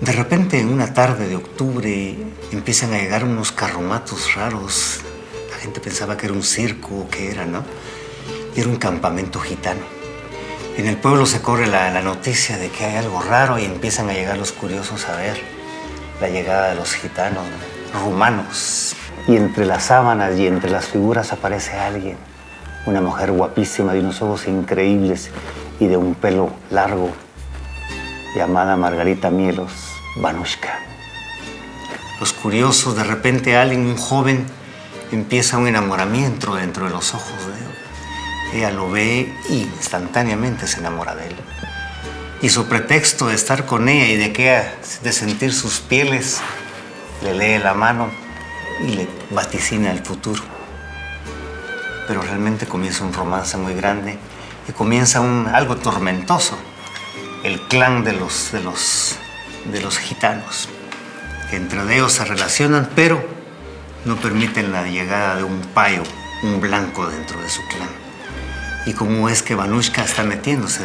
De repente, en una tarde de octubre, empiezan a llegar unos carromatos raros. La gente pensaba que era un circo o que era, ¿no? Y era un campamento gitano. En el pueblo se corre la noticia de que hay algo raro y empiezan a llegar los curiosos a ver la llegada de los gitanos rumanos. Y entre las sábanas y entre las figuras aparece alguien. Una mujer guapísima, de unos ojos increíbles y de un pelo largo, llamada Margarita Mielos Vanushka. Los curiosos, de repente alguien, un joven, empieza un enamoramiento dentro de los ojos de él. Ella lo ve y instantáneamente se enamora de él. Y su pretexto de estar con ella y de sentir sus pieles, le lee la mano y le vaticina el futuro. Pero realmente comienza un romance muy grande y comienza algo tormentoso. El clan de los gitanos, que entre ellos se relacionan, pero no permiten la llegada de un payo, un blanco dentro de su clan. Y cómo es que Vanushka está metiéndose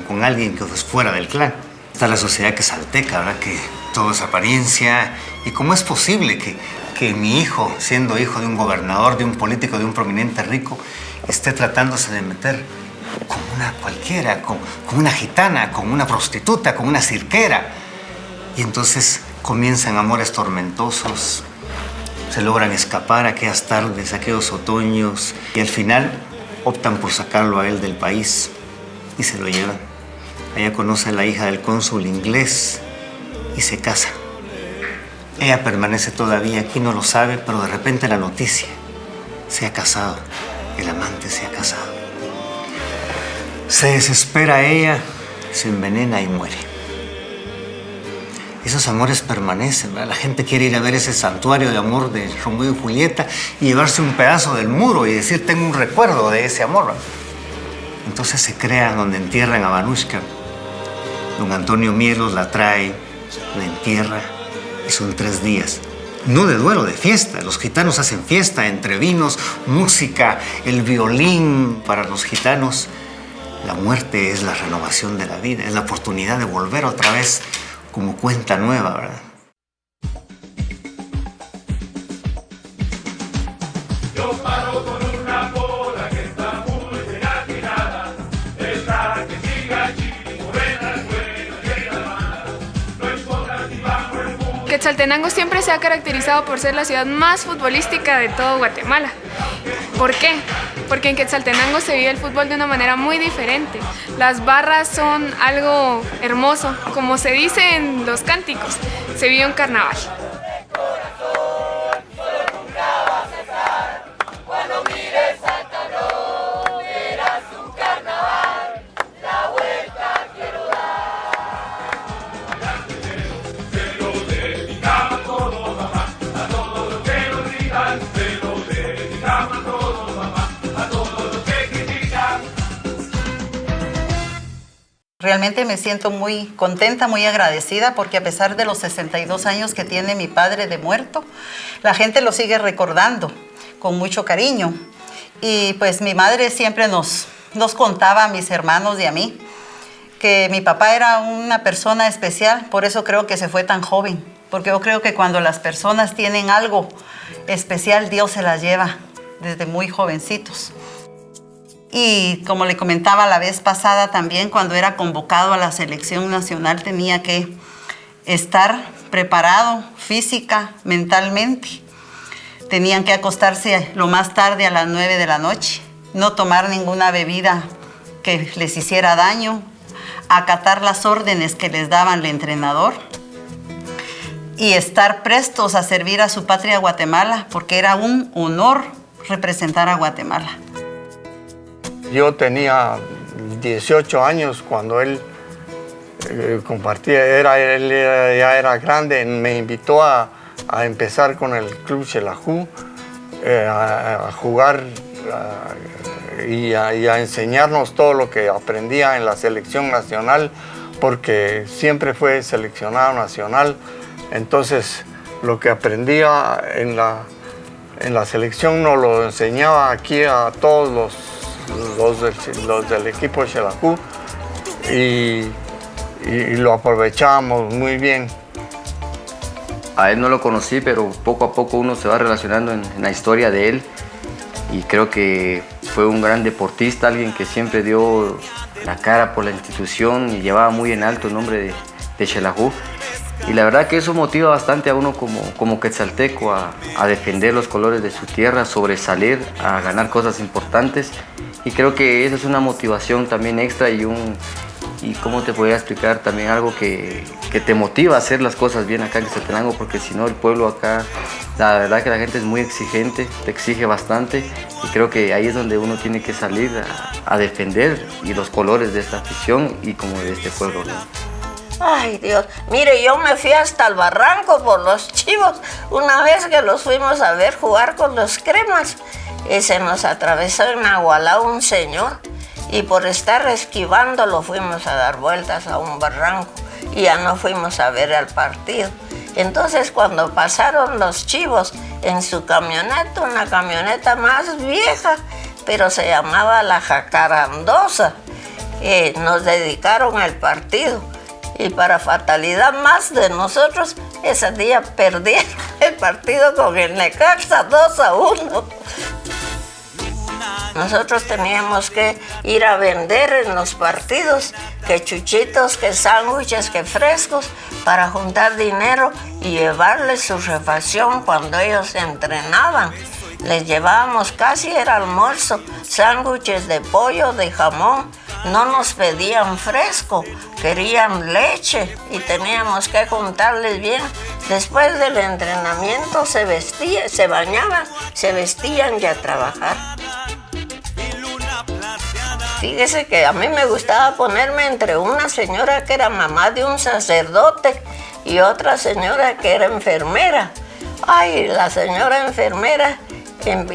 con alguien que es fuera del clan. Está la sociedad quesalteca, ¿verdad? Que todo es apariencia. ¿Y cómo es posible que mi hijo, siendo hijo de un gobernador, de un político, de un prominente rico, esté tratándose de meter con una cualquiera, con una gitana, con una prostituta, con una cirquera? Y entonces comienzan amores tormentosos, se logran escapar aquellas tardes, aquellos otoños, y al final optan por sacarlo a él del país y se lo llevan. Ella conoce a la hija del cónsul inglés y se casa. Ella permanece todavía aquí, no lo sabe, pero de repente la noticia: se ha casado, el amante se ha casado. Se desespera ella, se envenena y muere. Esos amores permanecen, ¿verdad? La gente quiere ir a ver ese santuario de amor de Romeo y Julieta y llevarse un pedazo del muro y decir: tengo un recuerdo de ese amor, ¿verdad? Entonces se crea donde entierran a Vanushka. Don Antonio Mielos la trae, la entierra y son 3 días. No de duelo, de fiesta. Los gitanos hacen fiesta entre vinos, música, el violín. Para los gitanos, la muerte es la renovación de la vida, es la oportunidad de volver otra vez como cuenta nueva, ¿verdad? Yo paro con una bola que está muy bien afinada, esta que siga allí, morena, buena, llena de bala, no importa si bajo el mundo. Quetzaltenango siempre se ha caracterizado por ser la ciudad más futbolística de todo Guatemala. ¿Por qué? Porque en Quetzaltenango se vive el fútbol de una manera muy diferente. Las barras son algo hermoso, como se dice en los cánticos, se vive un carnaval. Realmente me siento muy contenta, muy agradecida, porque a pesar de los 62 años que tiene mi padre de muerto, la gente lo sigue recordando con mucho cariño. Y pues mi madre siempre nos contaba a mis hermanos y a mí que mi papá era una persona especial, por eso creo que se fue tan joven, porque yo creo que cuando las personas tienen algo especial, Dios se las lleva desde muy jovencitos. Y como le comentaba la vez pasada también, cuando era convocado a la selección nacional tenía que estar preparado física, mentalmente. Tenían que acostarse lo más tarde a las 9 de la noche, no tomar ninguna bebida que les hiciera daño, acatar las órdenes que les daba el entrenador y estar prestos a servir a su patria Guatemala, porque era un honor representar a Guatemala. Yo tenía 18 años cuando él compartía, él ya era grande, me invitó a empezar con el Club Xelajú, a jugar y a enseñarnos todo lo que aprendía en la selección nacional, porque siempre fue seleccionado nacional. Entonces lo que aprendía en la selección nos lo enseñaba aquí a todos los del equipo Xelajú y lo aprovechábamos muy bien. A él no lo conocí, pero poco a poco uno se va relacionando en la historia de él. Y creo que fue un gran deportista, alguien que siempre dio la cara por la institución y llevaba muy en alto el nombre de Xelajú. Y la verdad que eso motiva bastante a uno como quetzalteco a defender los colores de su tierra, sobresalir, a ganar cosas importantes. Y creo que esa es una motivación también extra y cómo te podría explicar también algo que te motiva a hacer las cosas bien acá en Quetzaltenango, porque si no el pueblo acá, la verdad que la gente es muy exigente, te exige bastante y creo que ahí es donde uno tiene que salir a defender y los colores de esta afición y como de este pueblo, ¿no? Ay, Dios, mire, yo me fui hasta el barranco por los chivos una vez que los fuimos a ver jugar con los Cremas y se nos atravesó en Nahualá un señor y por estar esquivando lo fuimos a dar vueltas a un barranco y ya no fuimos a ver el partido. Entonces cuando pasaron los chivos en su camioneta, una camioneta más vieja, pero se llamaba la Jacarandosa, nos dedicaron el partido. Y para fatalidad más de nosotros, ese día perdieron el partido con el Necaxa 2-1. Nosotros teníamos que ir a vender en los partidos que chuchitos, que sándwiches, que frescos para juntar dinero y llevarles su refacción cuando ellos entrenaban. Les llevábamos casi el almuerzo, sándwiches de pollo, de jamón. No nos pedían fresco, querían leche y teníamos que juntarles bien. Después del entrenamiento se bañaban, se vestían y a trabajar. Fíjese que a mí me gustaba ponerme entre una señora que era mamá de un sacerdote y otra señora que era enfermera. Ay, la señora enfermera,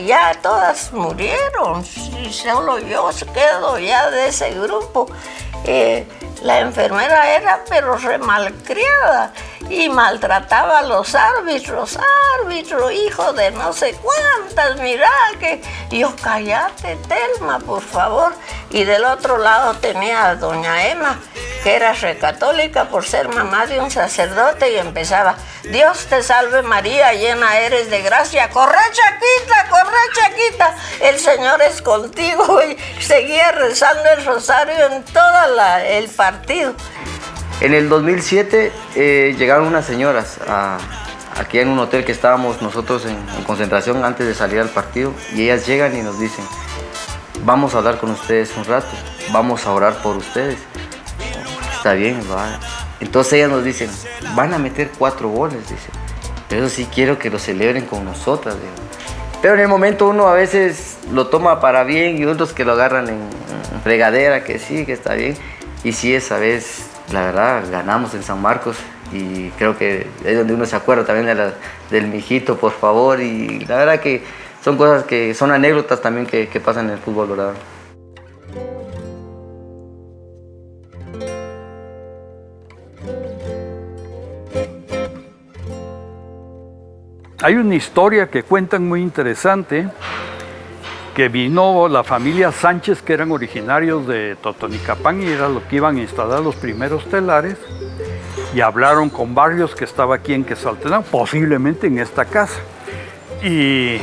ya todas murieron y solo yo quedo ya de ese grupo. La enfermera era pero remalcriada y maltrataba a los árbitros, hijo de no sé cuántas, mira que yo, cállate Telma, por favor. Y del otro lado tenía a doña Emma, que era recatólica por ser mamá de un sacerdote y empezaba: Dios te salve María, llena eres de gracia, corre Chaquita, el Señor es contigo, y seguía rezando el rosario en todo el partido. En el 2007 llegaron unas señoras aquí en un hotel que estábamos nosotros en concentración antes de salir al partido y ellas llegan y nos dicen: vamos a hablar con ustedes un rato, vamos a orar por ustedes. Está bien, va. Entonces ellas nos dicen: van a meter 4 goles, dicen, pero sí quiero que lo celebren con nosotras, digo. Pero en el momento uno a veces lo toma para bien y otros que lo agarran en fregadera, que sí, que está bien. Y sí, esa vez, la verdad, ganamos en San Marcos y creo que es donde uno se acuerda también del mijito, por favor. Y la verdad que son cosas que son anécdotas también que pasan en el fútbol dorado. Hay una historia que cuentan muy interesante, que vino la familia Sánchez, que eran originarios de Totonicapán y era los que iban a instalar los primeros telares, y hablaron con Barrios, que estaba aquí en Quetzaltenango, posiblemente en esta casa. Y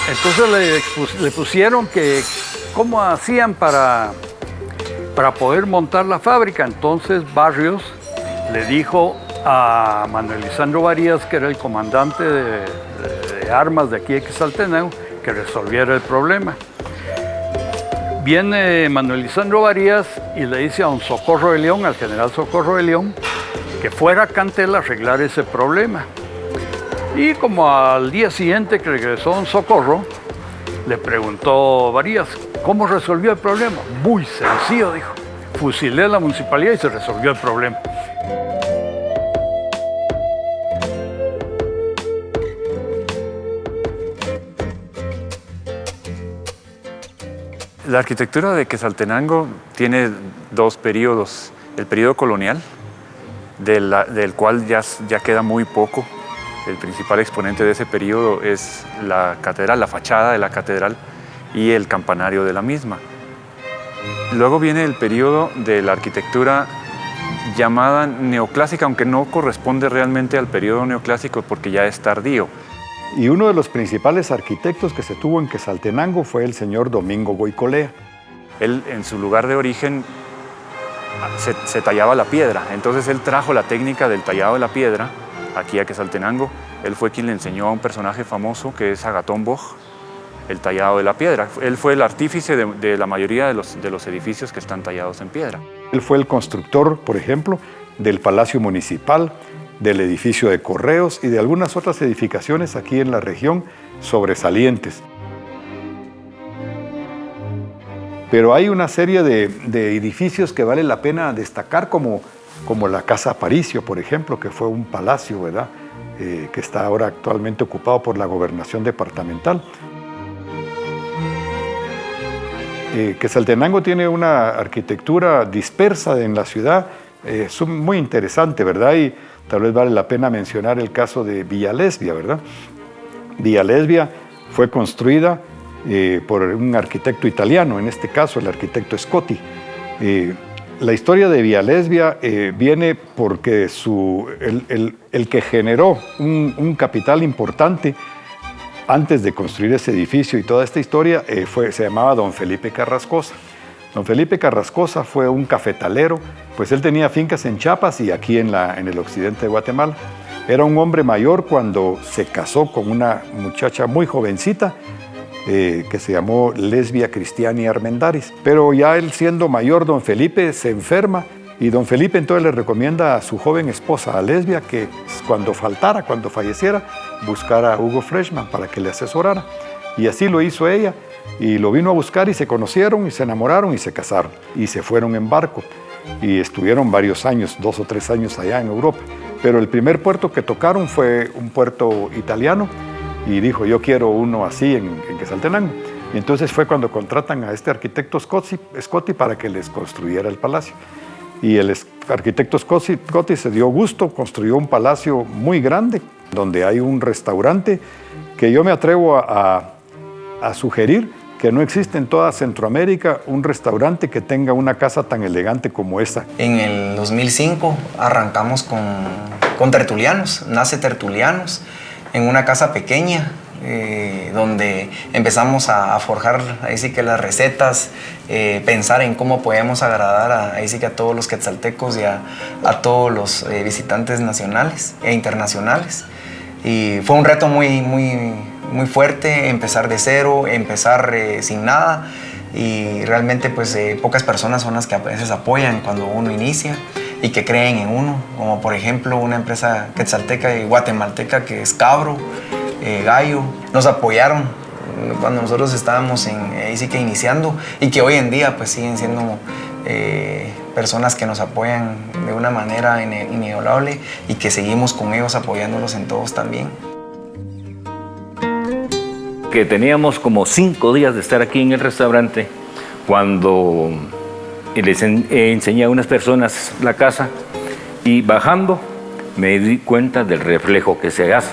entonces le pusieron que cómo hacían para poder montar la fábrica. Entonces Barrios le dijo a Manuel Lisandro Varías, que era el comandante de armas de aquí de Quetzaltenango, que resolviera el problema. Viene Manuel Lisandro Varías y le dice a don Socorro de León, al general Socorro de León, que fuera a Cantel a arreglar ese problema. Y como al día siguiente que regresó don Socorro, le preguntó Varías: ¿cómo resolvió el problema? Muy sencillo, dijo. Fusilé a la municipalidad y se resolvió el problema. La arquitectura de Quetzaltenango tiene 2 periodos. El periodo colonial, del cual ya queda muy poco. El principal exponente de ese periodo es la catedral, la fachada de la catedral y el campanario de la misma. Luego viene el periodo de la arquitectura llamada neoclásica, aunque no corresponde realmente al periodo neoclásico porque ya es tardío. Y uno de los principales arquitectos que se tuvo en Quetzaltenango fue el señor Domingo Goicolea. Él, en su lugar de origen, se tallaba la piedra. Entonces él trajo la técnica del tallado de la piedra aquí a Quetzaltenango. Él fue quien le enseñó a un personaje famoso que es Agatón Boj el tallado de la piedra. Él fue el artífice de la mayoría de los edificios que están tallados en piedra. Él fue el constructor, por ejemplo, del Palacio Municipal, del edificio de Correos y de algunas otras edificaciones aquí en la región sobresalientes. Pero hay una serie de edificios que vale la pena destacar, como la Casa Aparicio, por ejemplo, que fue un palacio, ¿verdad? Que está ahora actualmente ocupado por la Gobernación Departamental. Quetzaltenango tiene una arquitectura dispersa en la ciudad, es muy interesante, ¿verdad? Y tal vez vale la pena mencionar el caso de Villa Lesbia, ¿verdad? Villa Lesbia fue construida por un arquitecto italiano, en este caso el arquitecto Scotti. La historia de Villa Lesbia viene porque el que generó un capital importante antes de construir ese edificio y toda esta historia se llamaba don Felipe Carrascosa. Don Felipe Carrascosa fue un cafetalero, pues él tenía fincas en Chiapas y aquí en el occidente de Guatemala. Era un hombre mayor cuando se casó con una muchacha muy jovencita que se llamó Lesbia Cristiani Armendáriz. Pero ya él siendo mayor, don Felipe se enferma y don Felipe entonces le recomienda a su joven esposa, a Lesbia, que cuando falleciera, buscara a Hugo Freshman para que le asesorara. Y así lo hizo ella, y lo vino a buscar y se conocieron y se enamoraron y se casaron. Y se fueron en barco y estuvieron varios años, 2 o 3 años allá en Europa. Pero el primer puerto que tocaron fue un puerto italiano y dijo, yo quiero uno así en Quetzaltenango. Y entonces fue cuando contratan a este arquitecto Scotti para que les construyera el palacio. Y el arquitecto Scotti se dio gusto, construyó un palacio muy grande, donde hay un restaurante que yo me atrevo a sugerir que no existe en toda Centroamérica un restaurante que tenga una casa tan elegante como esta. En el 2005 arrancamos con Tertulianos, nace Tertulianos, en una casa pequeña, donde empezamos a forjar ahí sí que las recetas, pensar en cómo podemos agradar ahí sí que a todos los quetzaltecos y a todos los visitantes nacionales e internacionales. Y fue un reto muy fuerte, empezar de cero, empezar sin nada, y realmente pues pocas personas son las que a veces apoyan cuando uno inicia y que creen en uno, como por ejemplo una empresa quetzalteca y guatemalteca que es Cabro, Gallo, nos apoyaron cuando nosotros estábamos ahí sí que iniciando, y que hoy en día pues siguen siendo personas que nos apoyan de una manera inigualable y que seguimos con ellos apoyándolos en todos también. Que teníamos como 5 días de estar aquí en el restaurante cuando les enseñé a unas personas la casa, y bajando me di cuenta del reflejo que se hace.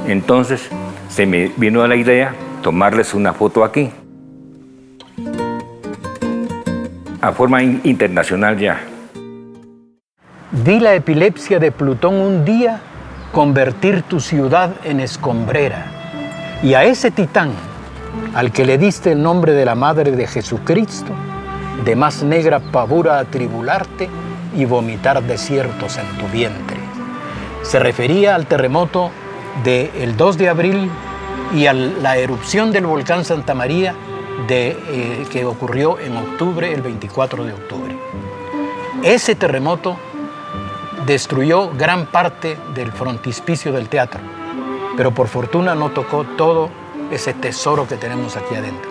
Entonces se me vino a la idea tomarles una foto aquí. A forma internacional ya. Vi la epilepsia de Plutón un día convertir tu ciudad en escombrera. Y a ese titán, al que le diste el nombre de la Madre de Jesucristo, de más negra pavura atribularte y vomitar desiertos en tu vientre. Se refería al terremoto del 2 de abril y a la erupción del volcán Santa María que ocurrió en octubre, el 24 de octubre. Ese terremoto destruyó gran parte del frontispicio del teatro, pero por fortuna no tocó todo ese tesoro que tenemos aquí adentro.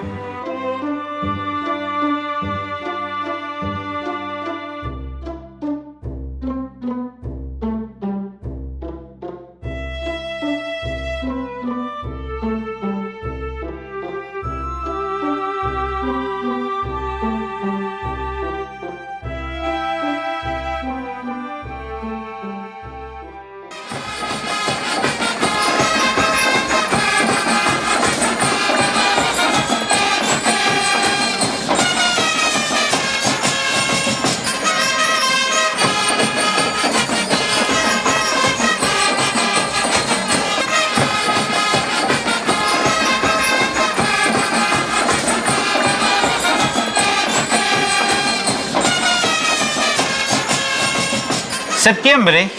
Septiembre,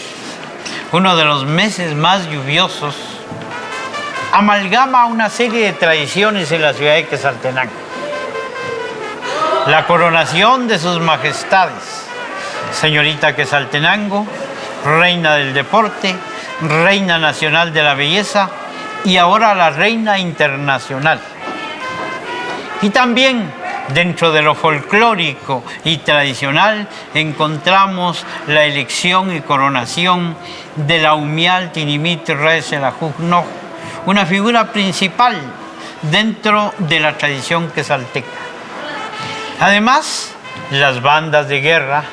uno de los meses más lluviosos, amalgama una serie de tradiciones en la ciudad de Quetzaltenango. La coronación de sus majestades, señorita Quetzaltenango, reina del deporte, reina nacional de la belleza y ahora la reina internacional. Y también dentro de lo folclórico y tradicional encontramos la elección y coronación de la Umial Tinimit Reselajujno, una figura principal dentro de la tradición quetzalteca. Además, las bandas de guerra,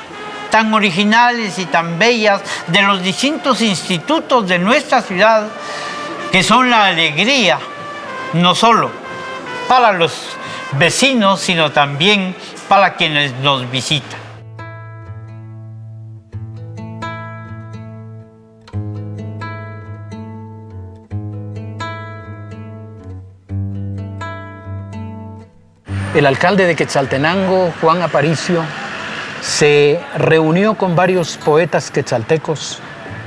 tan originales y tan bellas de los distintos institutos de nuestra ciudad, que son la alegría, no solo para los vecinos, sino también para quienes nos visitan. El alcalde de Quetzaltenango, Juan Aparicio, se reunió con varios poetas quetzaltecos,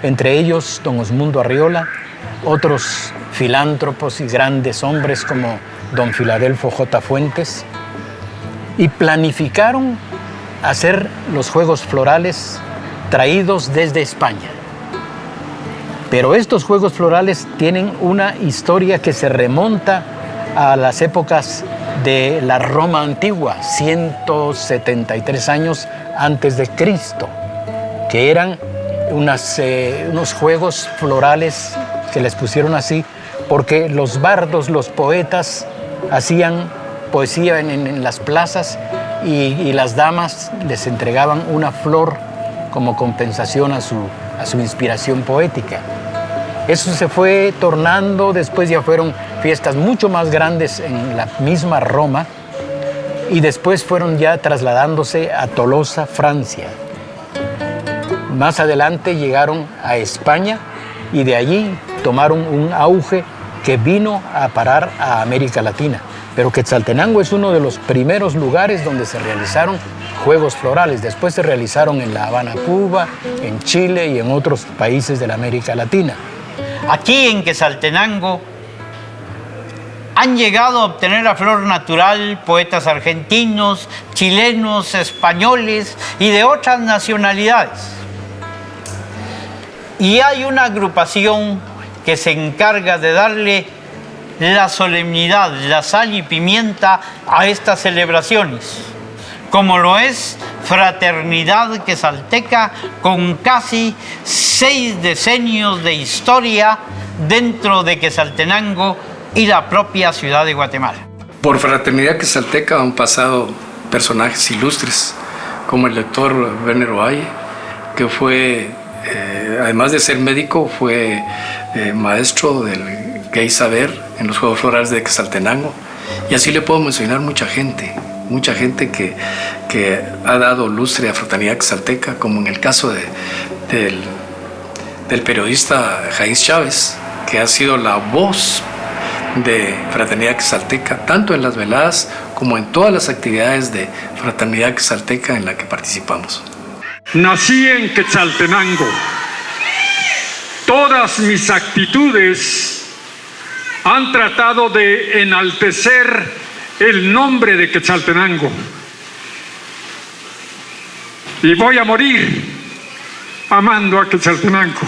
entre ellos don Osmundo Arriola, otros filántropos y grandes hombres como don Filadelfo J. Fuentes, y planificaron hacer los Juegos Florales traídos desde España. Pero estos Juegos Florales tienen una historia que se remonta a las épocas de la Roma antigua, 173 años antes de Cristo, que eran unos juegos florales que les pusieron así porque los bardos, los poetas, hacían poesía en las plazas y las damas les entregaban una flor como compensación a su inspiración poética. Eso se fue tornando, después ya fueron fiestas mucho más grandes en la misma Roma y después fueron ya trasladándose a Tolosa, Francia. Más adelante llegaron a España y de allí tomaron un auge que vino a parar a América Latina. Pero Quetzaltenango es uno de los primeros lugares donde se realizaron Juegos Florales. Después se realizaron en La Habana, Cuba, en Chile y en otros países de la América Latina. Aquí en Quetzaltenango han llegado a obtener la flor natural poetas argentinos, chilenos, españoles y de otras nacionalidades. Y hay una agrupación que se encarga de darle la solemnidad, la sal y pimienta a estas celebraciones, como lo es Fraternidad Quetzalteca, con casi 6 decenios de historia dentro de Quetzaltenango y la propia ciudad de Guatemala. Por Fraternidad Quetzalteca han pasado personajes ilustres, como el doctor Werner Ovalle, que fue, además de ser médico, fue maestro del gay saber en los Juegos Florales de Quetzaltenango. Y así le puedo mencionar mucha gente que ha dado lustre a Fraternidad Quetzalteca, como en el caso del periodista Jaís Chávez, que ha sido la voz de Fraternidad Quetzalteca, tanto en las veladas como en todas las actividades de Fraternidad Quetzalteca en la que participamos. Nací en Quetzaltenango. Todas mis actitudes han tratado de enaltecer el nombre de Quetzaltenango. Y voy a morir amando a Quetzaltenango.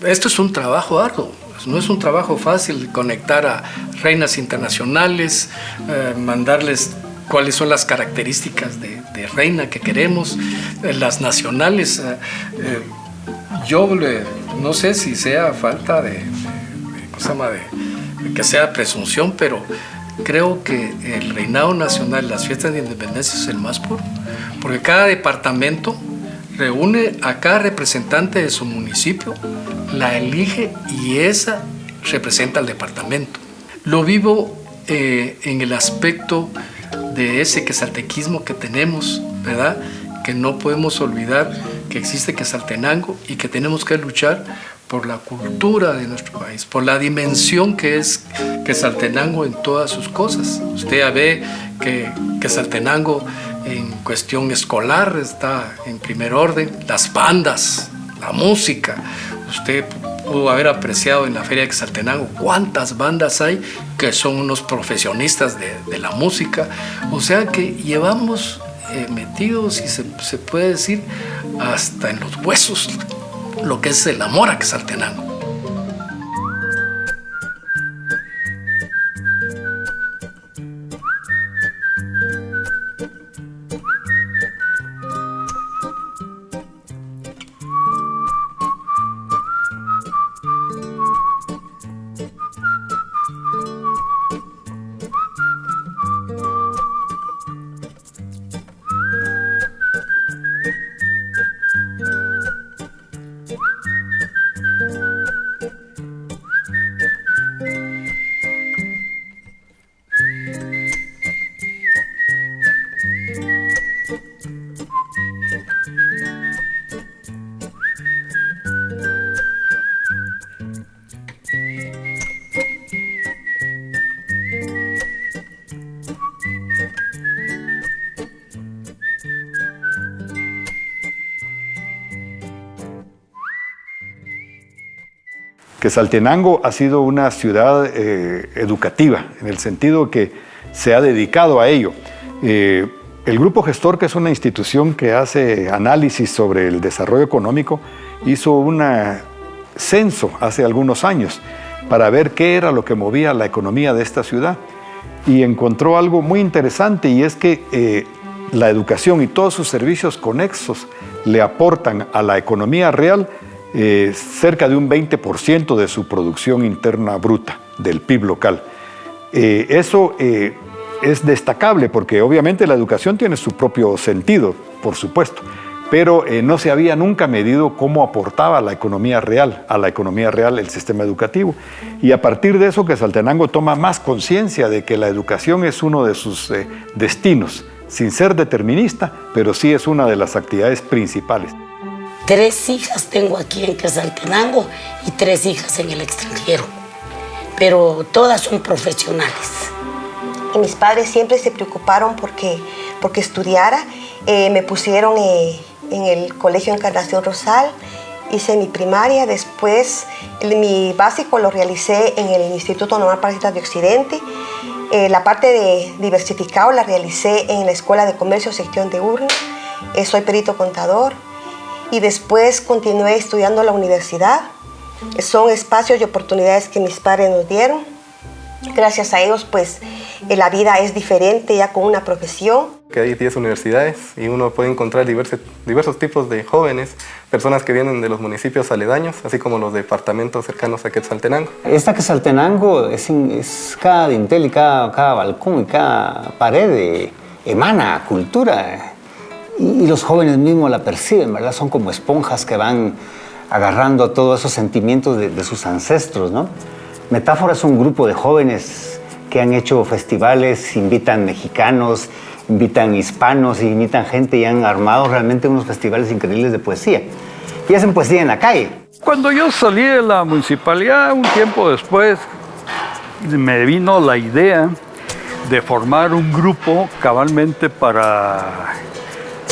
Esto es un trabajo arduo, no es un trabajo fácil conectar a reinas internacionales, mandarles cuáles son las características de reina que queremos, las nacionales. Yo no sé si sea falta de que sea presunción, pero creo que el reinado nacional, las fiestas de independencia es el más puro, porque cada departamento reúne a cada representante de su municipio, la elige y esa representa al departamento. Lo vivo en el aspecto de ese quetzaltequismo que tenemos, ¿verdad? Que no podemos olvidar que existe Quetzaltenango y que tenemos que luchar por la cultura de nuestro país, por la dimensión que es Quetzaltenango en todas sus cosas. Usted ya ve que Quetzaltenango en cuestión escolar está en primer orden, las bandas, la música. Usted pudo haber apreciado en la Feria de Quetzaltenango cuántas bandas hay que son unos profesionistas de la música. O sea que llevamos metidos, y se puede decir, hasta en los huesos, lo que es el amor a Quetzaltenango. Quetzaltenango ha sido una ciudad educativa, en el sentido que se ha dedicado a ello. El Grupo Gestor, que es una institución que hace análisis sobre el desarrollo económico, hizo un censo hace algunos años para ver qué era lo que movía la economía de esta ciudad, y encontró algo muy interesante, y es que la educación y todos sus servicios conexos le aportan a la economía real cerca de un 20% de su producción interna bruta, del PIB local. Eso es destacable porque obviamente la educación tiene su propio sentido, por supuesto, pero no se había nunca medido cómo aportaba a la economía real el sistema educativo. Y a partir de eso, Quetzaltenango toma más conciencia de que la educación es uno de sus destinos, sin ser determinista, pero sí es una de las actividades principales. 3 hijas tengo aquí en Quetzaltenango y 3 hijas en el extranjero, pero todas son profesionales. Y mis padres siempre se preocuparon porque estudiara. Me pusieron en el Colegio Encarnación Rosal, hice mi primaria, después mi básico lo realicé en el Instituto Normal Parcial de Occidente. La parte de diversificado la realicé en la Escuela de Comercio Sección de Urna. Soy perito contador. Y después continué estudiando en la universidad. Son espacios y oportunidades que mis padres nos dieron. Gracias a ellos, pues, la vida es diferente ya con una profesión. Que hay 10 universidades y uno puede encontrar diversos tipos de jóvenes, personas que vienen de los municipios aledaños, así como los departamentos cercanos a Quetzaltenango. Esta Quetzaltenango es cada dintel y cada balcón y cada pared emana cultura. Y los jóvenes mismos la perciben, ¿verdad? Son como esponjas que van agarrando todos esos sentimientos de sus ancestros, ¿no? Metáfora es un grupo de jóvenes que han hecho festivales, invitan mexicanos, invitan hispanos, invitan gente y han armado realmente unos festivales increíbles de poesía. Y hacen poesía en la calle. Cuando yo salí de la municipalidad, un tiempo después, me vino la idea de formar un grupo cabalmente para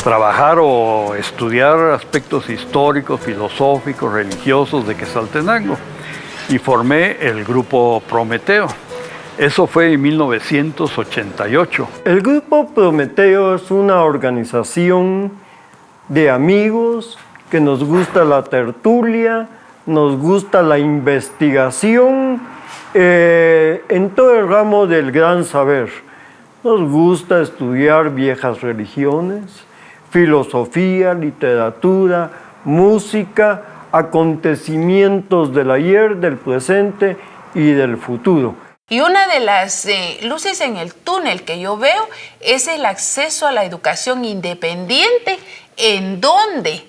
trabajar o estudiar aspectos históricos, filosóficos, religiosos de Quetzaltenango, y formé el Grupo Prometeo. Eso fue en 1988. El Grupo Prometeo es una organización de amigos que nos gusta la tertulia, nos gusta la investigación en todo el ramo del gran saber. Nos gusta estudiar viejas religiones, filosofía, literatura, música, acontecimientos del ayer, del presente y del futuro. Y una de las luces en el túnel que yo veo es el acceso a la educación independiente, en donde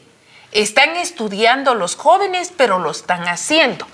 están estudiando los jóvenes, pero lo están haciendo.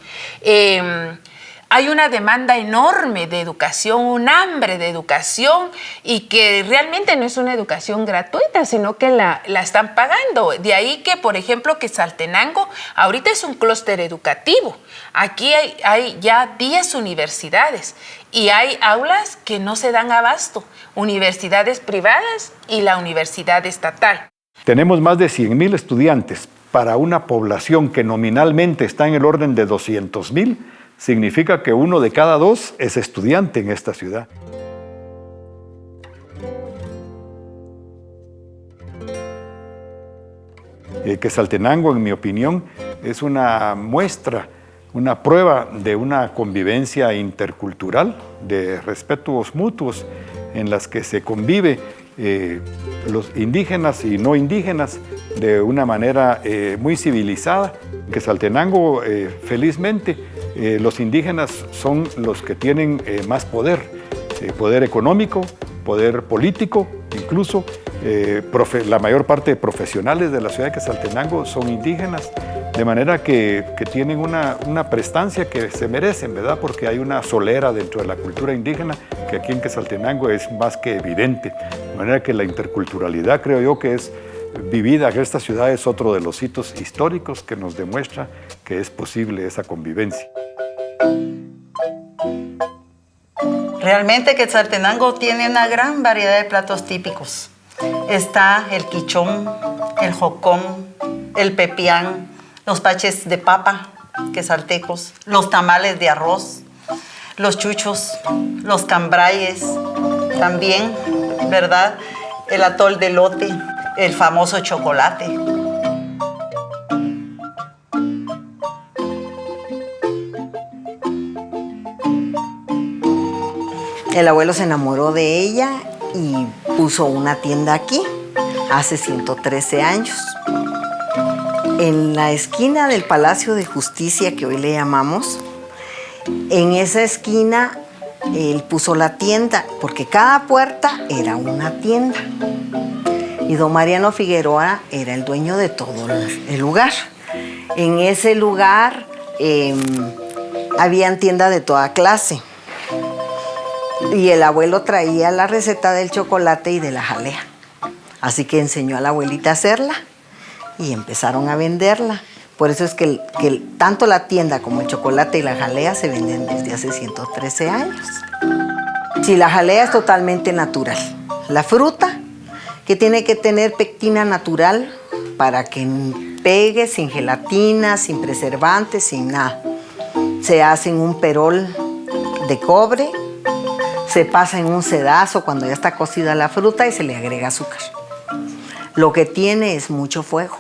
hay una demanda enorme de educación, un hambre de educación y que realmente no es una educación gratuita, sino que la están pagando. De ahí que, por ejemplo, Quetzaltenango ahorita es un clúster educativo. Aquí hay ya 10 universidades y hay aulas que no se dan abasto, universidades privadas y la universidad estatal. Tenemos más de 100,000 estudiantes. Para una población que nominalmente está en el orden de 200,000, significa que 1 de cada 2 es estudiante en esta ciudad. Quetzaltenango, en mi opinión, es una muestra, una prueba de una convivencia intercultural, de respetos mutuos, en las que se convive los indígenas y no indígenas de una manera muy civilizada. En Quetzaltenango, felizmente, los indígenas son los que tienen más poder, poder económico, poder político, incluso la mayor parte de profesionales de la ciudad de Quetzaltenango son indígenas, de manera que tienen una prestancia que se merecen, ¿verdad? Porque hay una solera dentro de la cultura indígena que aquí en Quetzaltenango es más que evidente. De manera que la interculturalidad, creo yo, que es vivida en esta ciudad, es otro de los hitos históricos que nos demuestra que es posible esa convivencia. Realmente Quetzaltenango tiene una gran variedad de platos típicos. Está el quichón, el jocón, el pepián, los paches de papa, quetzaltecos, los tamales de arroz, los chuchos, los cambrayes, también, ¿verdad? El atol de elote, el famoso chocolate. El abuelo se enamoró de ella y puso una tienda aquí hace 113 años. En la esquina del Palacio de Justicia, que hoy le llamamos, en esa esquina él puso la tienda, porque cada puerta era una tienda. Y don Mariano Figueroa era el dueño de todo el lugar. En ese lugar habían tiendas de toda clase. Y el abuelo traía la receta del chocolate y de la jalea. Así que enseñó a la abuelita a hacerla y empezaron a venderla. Por eso es que tanto la tienda como el chocolate y la jalea se venden desde hace 113 años. Sí, la jalea es totalmente natural. La fruta, que tiene que tener pectina natural para que pegue, sin gelatina, sin preservantes, sin nada. Se hace en un perol de cobre, se pasa en un sedazo cuando ya está cocida la fruta y se le agrega azúcar. Lo que tiene es mucho fuego.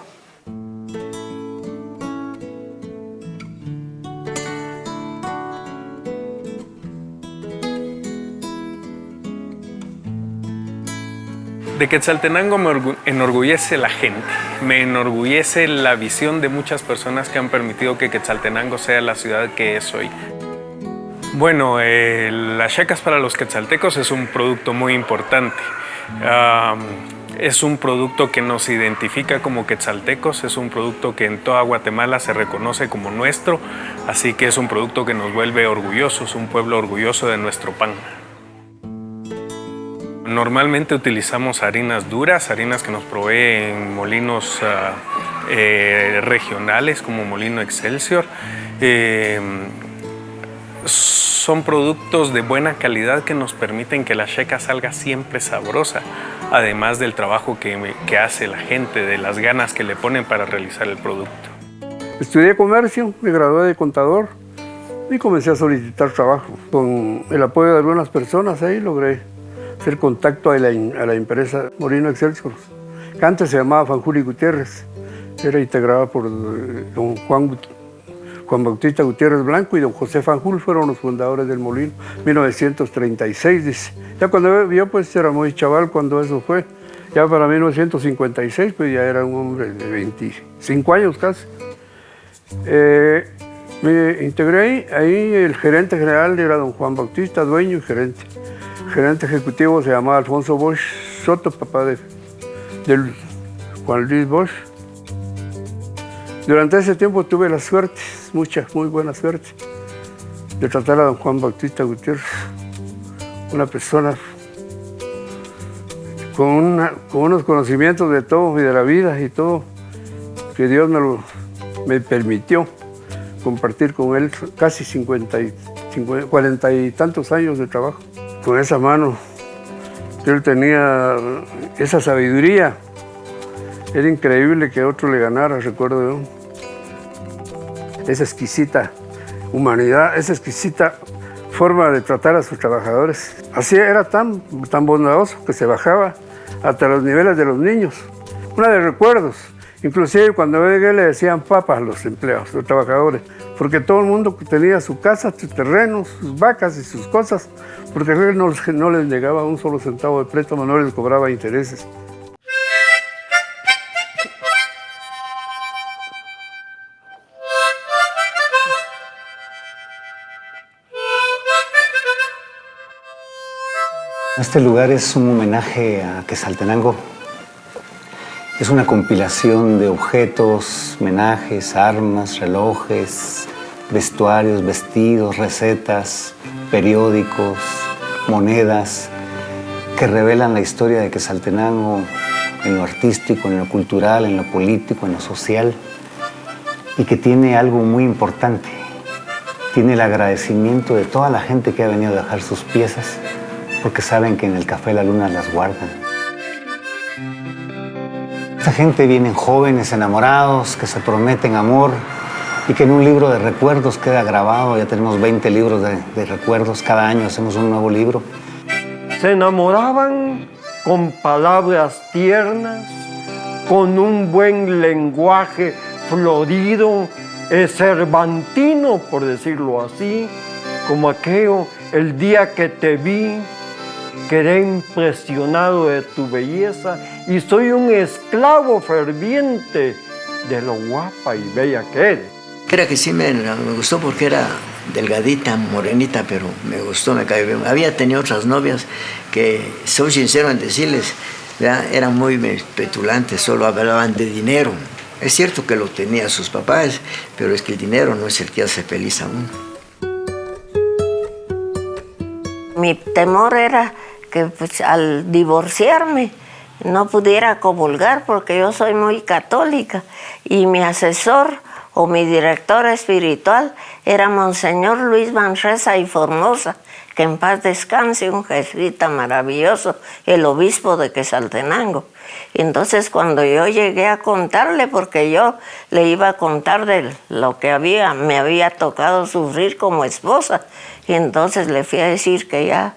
De Quetzaltenango me enorgullece la gente, me enorgullece la visión de muchas personas que han permitido que Quetzaltenango sea la ciudad que es hoy. Bueno, las checas para los quetzaltecos es un producto muy importante. Es un producto que nos identifica como quetzaltecos, es un producto que en toda Guatemala se reconoce como nuestro, así que es un producto que nos vuelve orgullosos, un pueblo orgulloso de nuestro pan. Normalmente utilizamos harinas duras, harinas que nos proveen molinos regionales como Molino Excelsior. Son productos de buena calidad que nos permiten que la checa salga siempre sabrosa, además del trabajo que hace la gente, de las ganas que le ponen para realizar el producto. Estudié comercio, me gradué de contador y comencé a solicitar trabajo. Con el apoyo de algunas personas ahí logré hacer contacto a la empresa Molino Excelsior, que antes se llamaba Fanjul y Gutiérrez. Era integrada por don Juan Bautista Gutiérrez Blanco y don José Fanjul, fueron los fundadores del molino, 1936, dice. Ya cuando yo pues era muy chaval cuando eso fue, ya para 1956 pues ya era un hombre de 25 años casi. Me integré ahí el gerente general era don Juan Bautista, dueño y gerente. El gerente ejecutivo se llamaba Alfonso Bosch Soto, papá de Juan Luis Bosch. Durante ese tiempo tuve la suerte, muy buena suerte, de tratar a don Juan Bautista Gutiérrez, una persona con unos conocimientos de todo y de la vida y todo, que Dios me permitió compartir con él casi 40 y tantos años de trabajo. Con esa mano que él tenía, esa sabiduría, era increíble que otro le ganara, recuerdo yo. Esa exquisita humanidad, esa exquisita forma de tratar a sus trabajadores. Así era tan bondadoso que se bajaba hasta los niveles de los niños. Una de recuerdos, inclusive cuando llegué le decían papas a los empleados, los trabajadores, porque todo el mundo tenía su casa, sus terrenos, sus vacas y sus cosas, porque él no les llegaba un solo centavo de préstamo, no les cobraba intereses. Este lugar es un homenaje a Quetzaltenango. Es una compilación de objetos, menajes, armas, relojes, vestuarios, vestidos, recetas, periódicos, monedas que revelan la historia de Quetzaltenango en lo artístico, en lo cultural, en lo político, en lo social, y que tiene algo muy importante. Tiene el agradecimiento de toda la gente que ha venido a dejar sus piezas, porque saben que en el Café La Luna las guardan. Esta gente vienen jóvenes, enamorados, que se prometen amor y que en un libro de recuerdos queda grabado. Ya tenemos 20 libros de recuerdos, cada año hacemos un nuevo libro. Se enamoraban con palabras tiernas, con un buen lenguaje florido, cervantino, por decirlo así, como aquello, el día que te vi, quedé impresionado de tu belleza y soy un esclavo ferviente de lo guapa y bella que eres. Era que sí me gustó porque era delgadita, morenita, pero me gustó, me cayó bien. Había tenido otras novias que, soy sincero en decirles, ¿verdad?, eran muy petulantes, solo hablaban de dinero. Es cierto que lo tenía sus papás, pero es que el dinero no es el que hace feliz a uno. Mi temor era que pues, al divorciarme no pudiera comulgar porque yo soy muy católica y mi asesor o mi director espiritual era Monseñor Luis Manresa y Formosa, que en paz descanse, un jesuita maravilloso, el obispo de Quetzaltenango. Entonces cuando yo llegué a contarle, porque yo le iba a contar de lo que me había tocado sufrir como esposa, y entonces le fui a decir que ya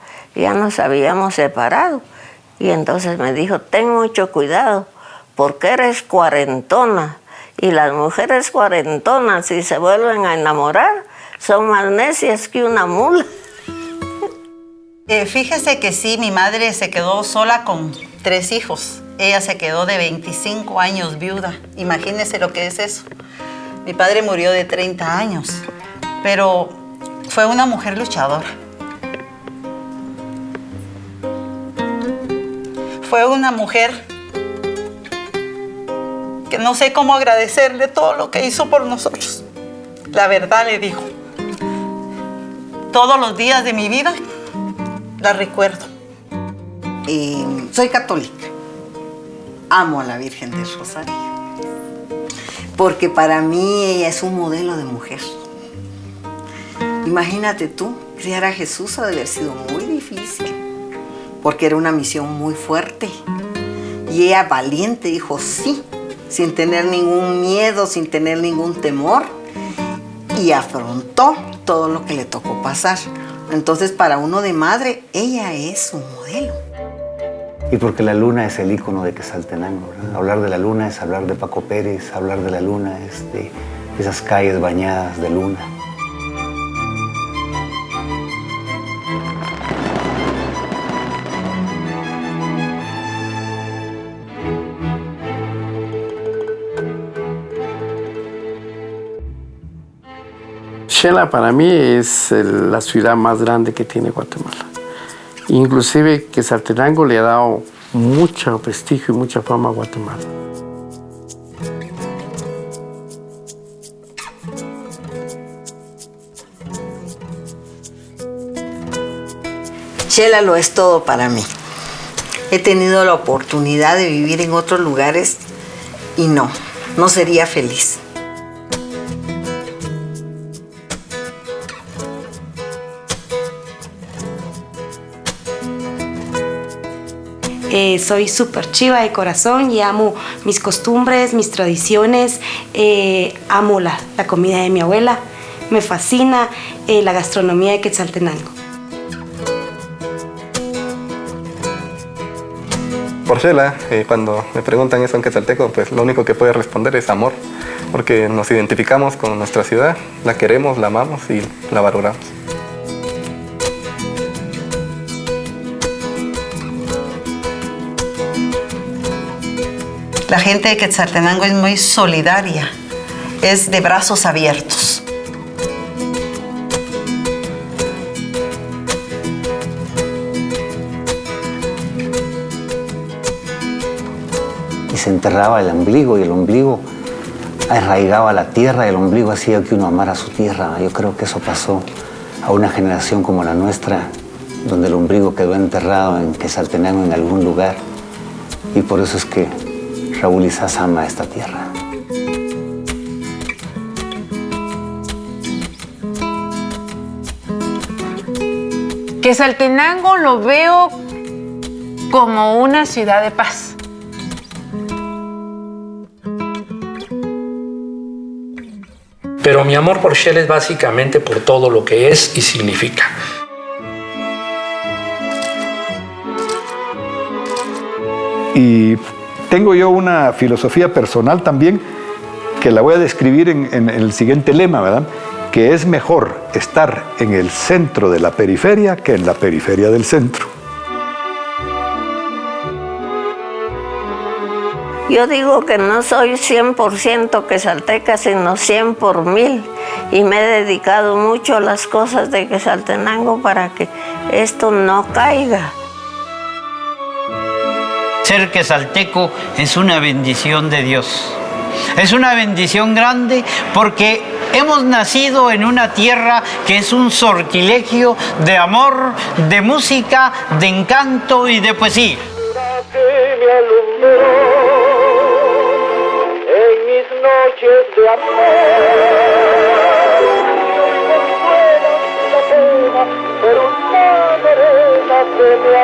nos habíamos separado. Y entonces me dijo, ten mucho cuidado, porque eres cuarentona, y las mujeres cuarentonas, si se vuelven a enamorar, son más necias que una mula. Fíjese que sí, mi madre se quedó sola con 3 hijos. Ella se quedó de 25 años viuda. Imagínese lo que es eso. Mi padre murió de 30 años, pero fue una mujer luchadora. Fue una mujer que no sé cómo agradecerle todo lo que hizo por nosotros. La verdad le digo. Todos los días de mi vida la recuerdo. Soy católica. Amo a la Virgen del Rosario. Porque para mí ella es un modelo de mujer. Imagínate tú, criar a Jesús ha de haber sido muy difícil. Porque era una misión muy fuerte. Y ella valiente dijo sí, sin tener ningún miedo, sin tener ningún temor. Y afrontó todo lo que le tocó pasar. Entonces, para uno de madre, ella es un modelo. Y porque la luna es el ícono de Quetzaltenango, ¿verdad? Hablar de la luna es hablar de Paco Pérez, hablar de la luna es de esas calles bañadas de luna. Xela para mí es la ciudad más grande que tiene Guatemala. Inclusive Quetzaltenango le ha dado mucho prestigio y mucha fama a Guatemala. Xela lo es todo para mí. He tenido la oportunidad de vivir en otros lugares y no sería feliz. Soy súper chiva de corazón y amo mis costumbres, mis tradiciones, amo la comida de mi abuela, me fascina la gastronomía de Quetzaltenango. Por Xela, cuando me preguntan eso en quetzalteco, pues lo único que puede responder es amor, porque nos identificamos con nuestra ciudad, la queremos, la amamos y la valoramos. La gente de Quetzaltenango es muy solidaria, es de brazos abiertos. Y se enterraba el ombligo y el ombligo arraigaba la tierra y el ombligo hacía que uno amara su tierra. Yo creo que eso pasó a una generación como la nuestra, donde el ombligo quedó enterrado en Quetzaltenango en algún lugar. Y por eso es que Raúl Isás ama esta tierra. Quetzaltenango lo veo como una ciudad de paz. Pero mi amor por Xela es básicamente por todo lo que es y significa. Y tengo yo una filosofía personal también que la voy a describir en el siguiente lema, ¿verdad? Que es mejor estar en el centro de la periferia que en la periferia del centro. Yo digo que no soy 100% quetzalteca, sino 100 por 1000. Y me he dedicado mucho a las cosas de Quetzaltenango para que esto no caiga. Ser quetzalteco es una bendición de Dios. Es una bendición grande porque hemos nacido en una tierra que es un sortilegio de amor, de música, de encanto y de poesía. En mis noches de amor, pero una morena se me